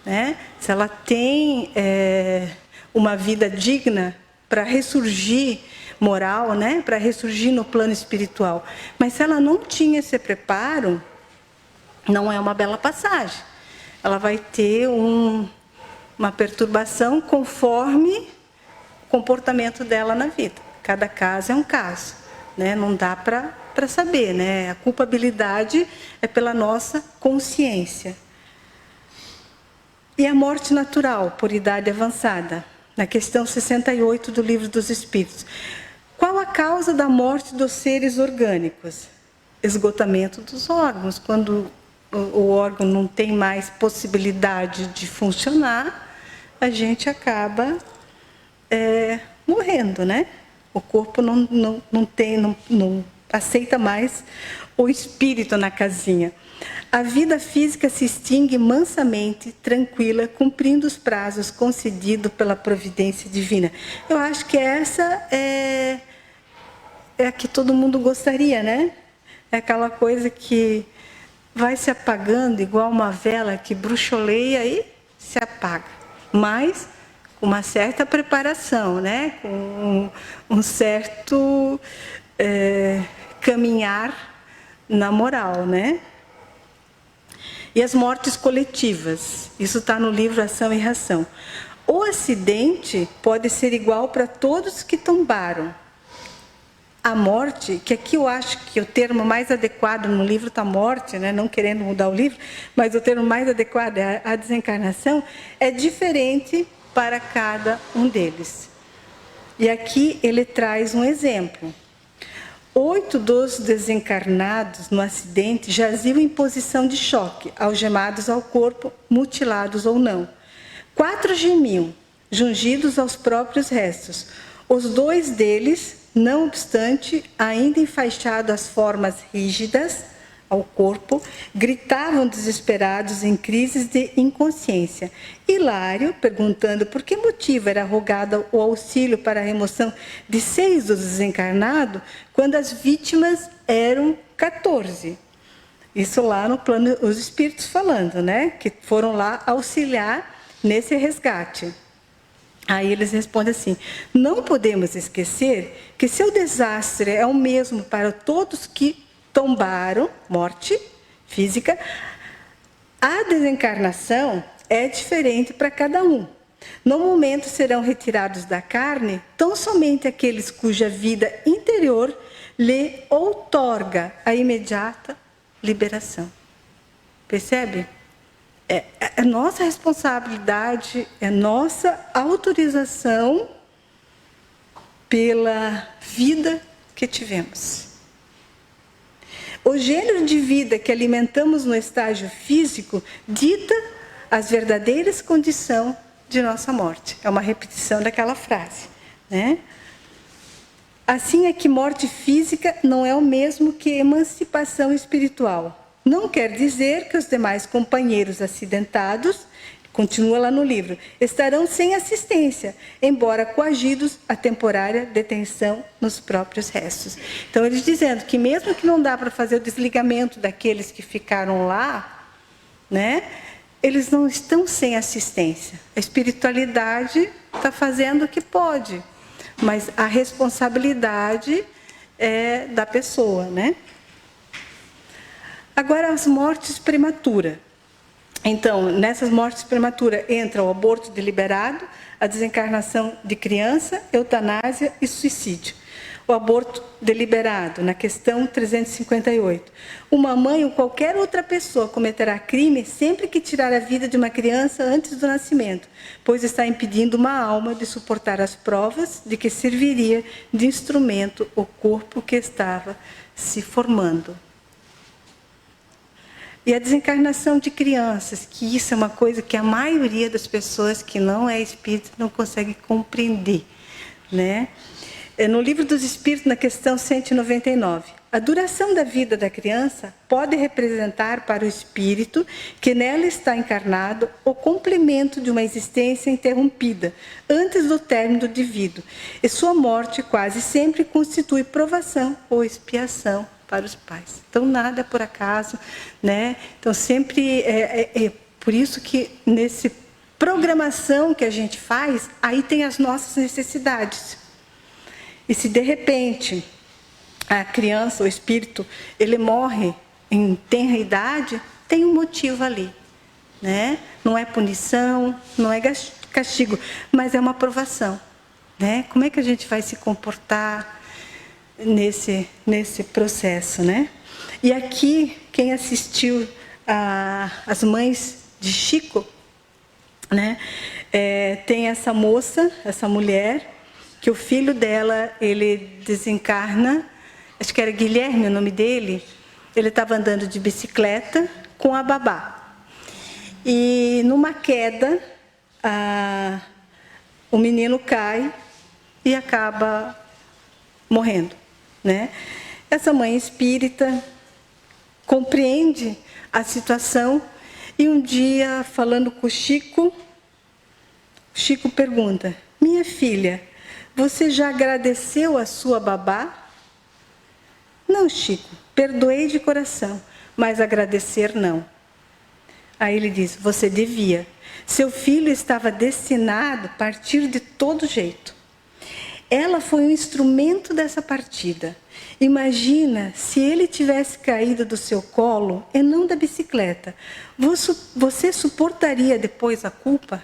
né? Se ela tem uma vida digna para ressurgir moral, né? Para ressurgir no plano espiritual. Mas se ela não tinha esse preparo, não é uma bela passagem. Ela vai ter uma perturbação conforme o comportamento dela na vida. Cada caso é um caso, né? Não dá para saber, né? A culpabilidade é pela nossa consciência. E a morte natural, por idade avançada? Na questão 68 do Livro dos Espíritos. Qual a causa da morte dos seres orgânicos? Esgotamento dos órgãos. Quando o órgão não tem mais possibilidade de funcionar, a gente acaba morrendo, né? O corpo não aceita mais o espírito na casinha. A vida física se extingue mansamente, tranquila, cumprindo os prazos concedidos pela providência divina. Eu acho que essa é a que todo mundo gostaria, né? É aquela coisa que vai se apagando igual uma vela que bruxoleia e se apaga. Mas com uma certa preparação, né? Com um certo caminhar na moral, né? E as mortes coletivas. Isso está no livro Ação e Reação. O acidente pode ser igual para todos que tombaram. a morte, que aqui eu acho que o termo mais adequado no livro está morte, né? Não querendo mudar o livro, mas o termo mais adequado é a desencarnação, é diferente para cada um deles. E aqui ele traz um exemplo. 8 dos desencarnados no acidente jaziam em posição de choque, algemados ao corpo, mutilados ou não. 4 gemiam, jungidos aos próprios restos. Os 2 deles, não obstante, ainda enfaixados às formas rígidas ao corpo, gritavam desesperados em crises de inconsciência. Hilário, perguntando por que motivo era rogado o auxílio para a remoção de 6 dos desencarnados, quando as vítimas eram 14. Isso lá no plano, os espíritos falando, né? Que foram lá auxiliar nesse resgate. Aí eles respondem assim: não podemos esquecer que seu desastre é o mesmo para todos que tombaram, morte física. A desencarnação é diferente para cada um. No momento serão retirados da carne tão somente aqueles cuja vida interior lhe outorga a imediata liberação. Percebe? É nossa responsabilidade, é nossa autorização pela vida que tivemos. O gênero de vida que alimentamos no estágio físico dita as verdadeiras condições de nossa morte. É uma repetição daquela frase, né? Assim é que morte física não é o mesmo que emancipação espiritual. Não quer dizer que os demais companheiros acidentados, continua lá no livro, estarão sem assistência, embora coagidos a temporária detenção nos próprios restos. Então, eles dizendo que mesmo que não dá para fazer o desligamento daqueles que ficaram lá, né, eles não estão sem assistência. A espiritualidade está fazendo o que pode, mas a responsabilidade é da pessoa, né? Agora, as mortes prematuras. Então, nessas mortes prematuras entra o aborto deliberado, a desencarnação de criança, eutanásia e suicídio. O aborto deliberado, na questão 358. Uma mãe ou qualquer outra pessoa cometerá crime sempre que tirar a vida de uma criança antes do nascimento, pois está impedindo uma alma de suportar as provas de que serviria de instrumento o corpo que estava se formando. E a desencarnação de crianças, que isso é uma coisa que a maioria das pessoas que não é espírita não consegue compreender, né? No Livro dos Espíritos, na questão 199, a duração da vida da criança pode representar para o espírito que nela está encarnado o complemento de uma existência interrompida antes do término do indivíduo, e sua morte quase sempre constitui provação ou expiação para os pais. Então, nada é por acaso, né? Então, sempre é por isso que nesse programação que a gente faz, aí tem as nossas necessidades. E se de repente a criança, o espírito, ele morre em tenra idade, tem um motivo ali, né? Não é punição, não é castigo, mas é uma provação, né? Como é que a gente vai se comportar nesse processo, né? E aqui, quem assistiu as mães de Chico, né? Tem essa moça, essa mulher, que o filho dela, ele desencarna, acho que era Guilherme o nome dele, ele estava andando de bicicleta com a babá. E numa queda, o menino cai e acaba morrendo, né? Essa mãe espírita compreende a situação e um dia, falando com o Chico pergunta: minha filha, você já agradeceu a sua babá? Não, Chico, perdoei de coração, mas agradecer não. Aí ele diz: você devia. Seu filho estava destinado a partir de todo jeito. Ela foi um instrumento dessa partida. Imagina se ele tivesse caído do seu colo e não da bicicleta. Você suportaria depois a culpa?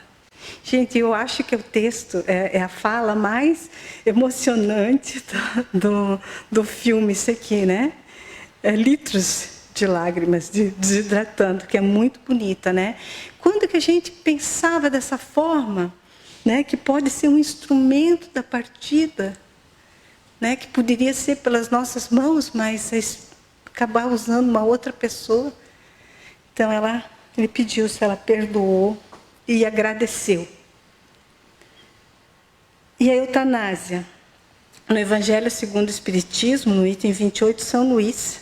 Gente, eu acho que o texto é a fala mais emocionante do filme, isso aqui, né? Litros de lágrimas, desidratando, que é muito bonita, né? Quando que a gente pensava dessa forma, né? Que pode ser um instrumento da partida, né? Que poderia ser pelas nossas mãos, mas acabar usando uma outra pessoa. Então ele pediu se ela perdoou e agradeceu. E a eutanásia. No Evangelho segundo o Espiritismo, no item 28, São Luís,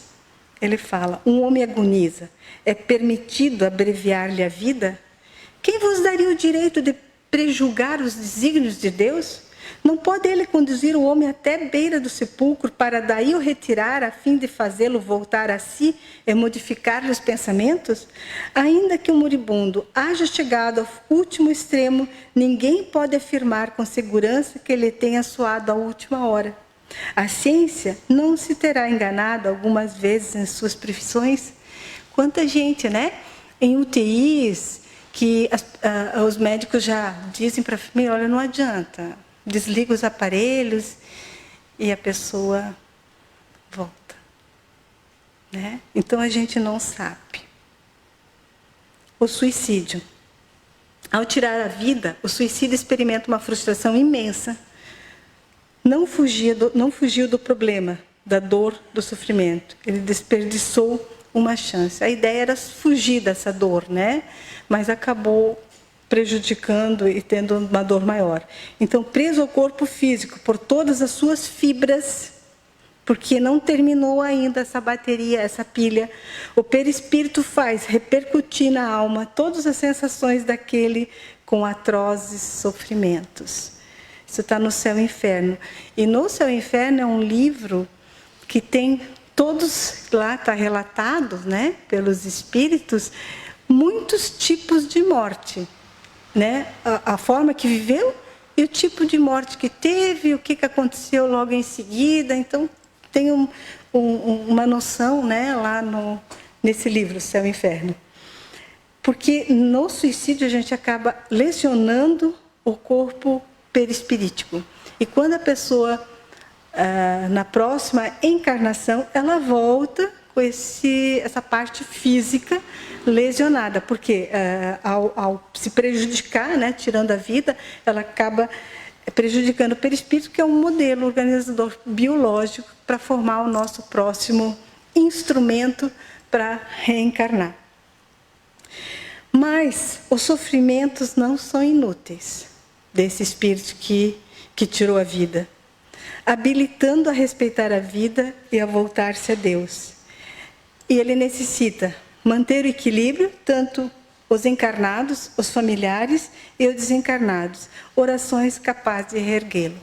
ele fala: um homem agoniza, é permitido abreviar-lhe a vida? Quem vos daria o direito de prejulgar os desígnios de Deus? Não pode ele conduzir o homem até a beira do sepulcro para daí o retirar a fim de fazê-lo voltar a si e modificar-lhe os pensamentos? Ainda que o moribundo haja chegado ao último extremo, ninguém pode afirmar com segurança que ele tenha soado a última hora. A ciência não se terá enganado algumas vezes em suas previsões? Quanta gente, né? Em UTIs, que os médicos já dizem para a família: olha, não adianta, desliga os aparelhos e a pessoa volta, né? Então a gente não sabe. O suicídio. Ao tirar a vida, o suicida experimenta uma frustração imensa. Não fugiu do problema, da dor, do sofrimento. Ele desperdiçou uma chance. A ideia era fugir dessa dor, né? Mas acabou prejudicando e tendo uma dor maior. Então, preso ao corpo físico por todas as suas fibras, porque não terminou ainda essa bateria, essa pilha, o perispírito faz repercutir na alma todas as sensações daquele com atrozes sofrimentos. Isso está no Céu e Inferno. E no Céu e Inferno é um livro que tem todos, lá está relatado, né, pelos espíritos, muitos tipos de morte, né? A forma que viveu e o tipo de morte que teve, o que aconteceu logo em seguida. Então, tem uma noção, né, lá nesse livro, Céu e Inferno. Porque no suicídio a gente acaba lesionando o corpo perispirítico. E quando a pessoa, na próxima encarnação, ela volta com essa parte física lesionada, porque ao se prejudicar, né, tirando a vida, ela acaba prejudicando o perispírito, que é um modelo organizador biológico para formar o nosso próximo instrumento para reencarnar. Mas os sofrimentos não são inúteis desse espírito que tirou a vida, habilitando a respeitar a vida e a voltar-se a Deus. E ele necessita manter o equilíbrio, tanto os encarnados, os familiares e os desencarnados, orações capazes de reerguê-lo.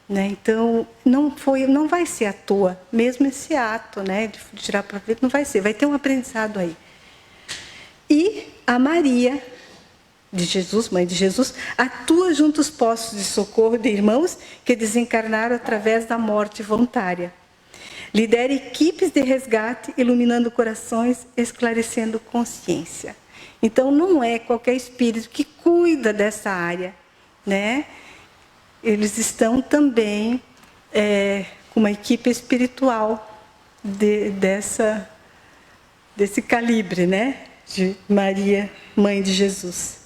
Né? Então, não vai ser à toa, mesmo esse ato, né, de tirar para a vida, não vai ser, vai ter um aprendizado aí. E a Maria de Jesus, mãe de Jesus, atua junto aos postos de socorro de irmãos que desencarnaram através da morte voluntária. Lidera equipes de resgate, iluminando corações, esclarecendo consciência. Então, não é qualquer espírito que cuida dessa área, né? Eles estão também com uma equipe espiritual desse calibre, né? De Maria, mãe de Jesus.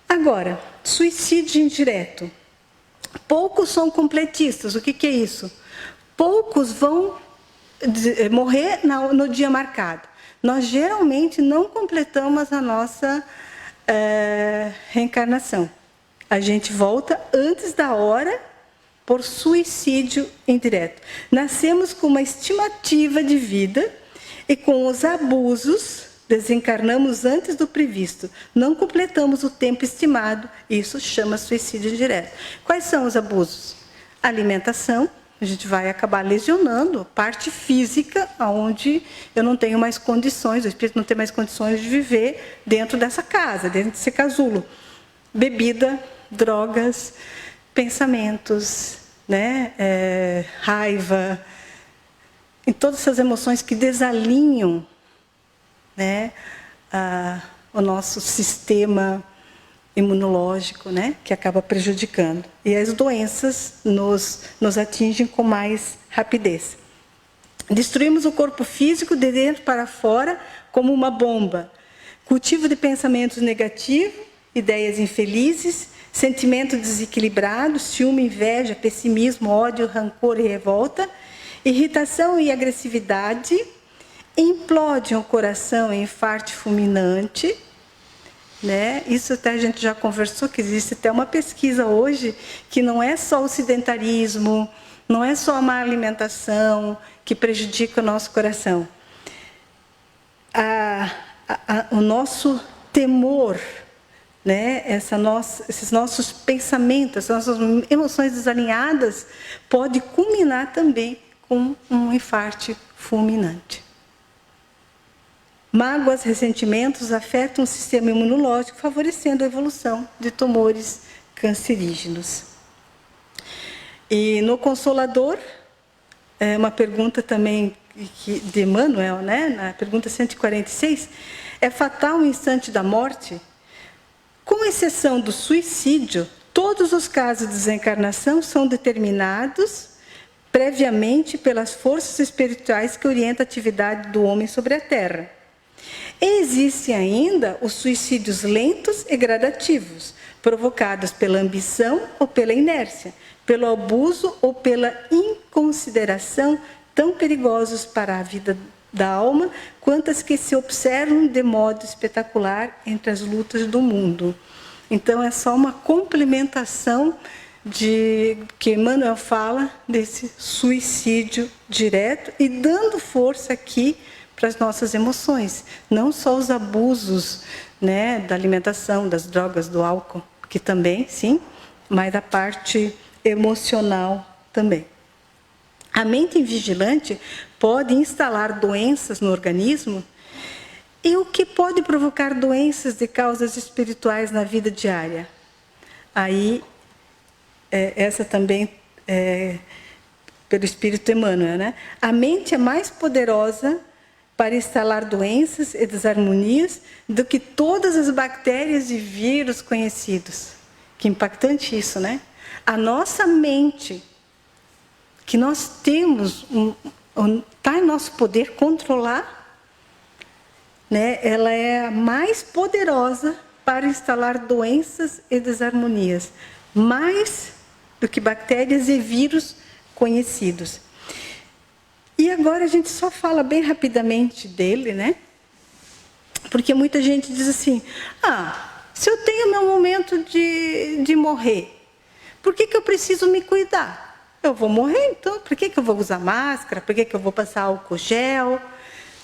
Agora, suicídio indireto. Poucos são completistas. O que é isso? Poucos vão morrer no dia marcado. Nós geralmente não completamos a nossa reencarnação. A gente volta antes da hora por suicídio indireto. Nascemos com uma estimativa de vida e com os abusos desencarnamos antes do previsto. Não completamos o tempo estimado. Isso chama suicídio indireto. Quais são os abusos? Alimentação. A gente vai acabar lesionando a parte física, onde eu não tenho mais condições, o espírito não tem mais condições de viver dentro dessa casa, dentro desse casulo. Bebida, drogas, pensamentos, né? Raiva, em todas essas emoções que desalinham, né, o nosso sistema imunológico, né, que acaba prejudicando. E as doenças nos atingem com mais rapidez. Destruímos o corpo físico de dentro para fora como uma bomba. Cultivo de pensamentos negativos, ideias infelizes, sentimento desequilibrado, ciúme, inveja, pessimismo, ódio, rancor e revolta, irritação e agressividade, implode o coração em infarto fulminante, né? Isso até a gente já conversou, que existe até uma pesquisa hoje que não é só o sedentarismo, não é só a má alimentação que prejudica o nosso coração. O nosso temor, né? Esses nossos pensamentos, essas nossas emoções desalinhadas, pode culminar também com um infarto fulminante. Mágoas, ressentimentos afetam o sistema imunológico, favorecendo a evolução de tumores cancerígenos. E no Consolador, uma pergunta também de Emmanuel, né? Na pergunta 146, é fatal o instante da morte? Com exceção do suicídio, todos os casos de desencarnação são determinados previamente pelas forças espirituais que orientam a atividade do homem sobre a Terra. Existem ainda os suicídios lentos e gradativos, provocados pela ambição ou pela inércia, pelo abuso ou pela inconsideração, tão perigosos para a vida da alma, quanto as que se observam de modo espetacular entre as lutas do mundo. Então, é só uma complementação que Emmanuel fala desse suicídio direto e dando força aqui para as nossas emoções, não só os abusos, né, da alimentação, das drogas, do álcool, que também, sim, mas da parte emocional também. A mente invigilante pode instalar doenças no organismo, e o que pode provocar doenças de causas espirituais na vida diária? Aí, essa também pelo Espírito Emmanuel, né? A mente é mais poderosa para instalar doenças e desarmonias do que todas as bactérias e vírus conhecidos. Que impactante isso, né? A nossa mente, que nós temos, está em nosso poder controlar, né? Ela é a mais poderosa para instalar doenças e desarmonias, mais do que bactérias e vírus conhecidos. E agora a gente só fala bem rapidamente dele, né? Porque muita gente diz assim, se eu tenho meu momento de morrer, por que eu preciso me cuidar? Eu vou morrer, então, por que eu vou usar máscara? Por que eu vou passar álcool gel?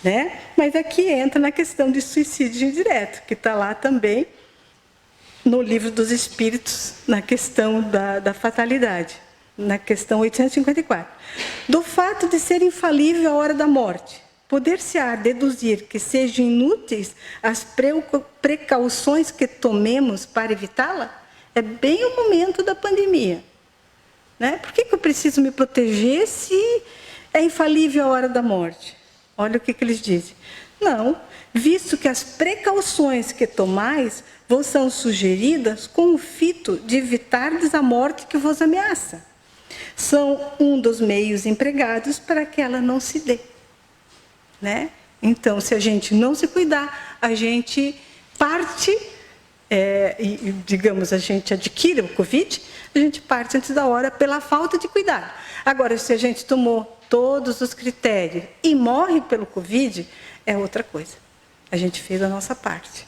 Né? Mas aqui entra na questão de suicídio indireto, que está lá também no Livro dos Espíritos, na questão da fatalidade, na questão 854. Do fato de ser infalível a hora da morte, poder-se-á deduzir que sejam inúteis as precauções que tomemos para evitá-la? É bem o momento da pandemia. Né? Por que eu preciso me proteger se é infalível a hora da morte? Olha o que eles dizem. Não, visto que as precauções que tomais vos são sugeridas com o fito de evitardes a morte que vos ameaça. São um dos meios empregados para que ela não se dê. Né? Então, se a gente não se cuidar, a gente parte, digamos, a gente adquire o Covid, a gente parte antes da hora pela falta de cuidado. Agora, se a gente tomou todos os critérios e morre pelo Covid, é outra coisa. A gente fez a nossa parte.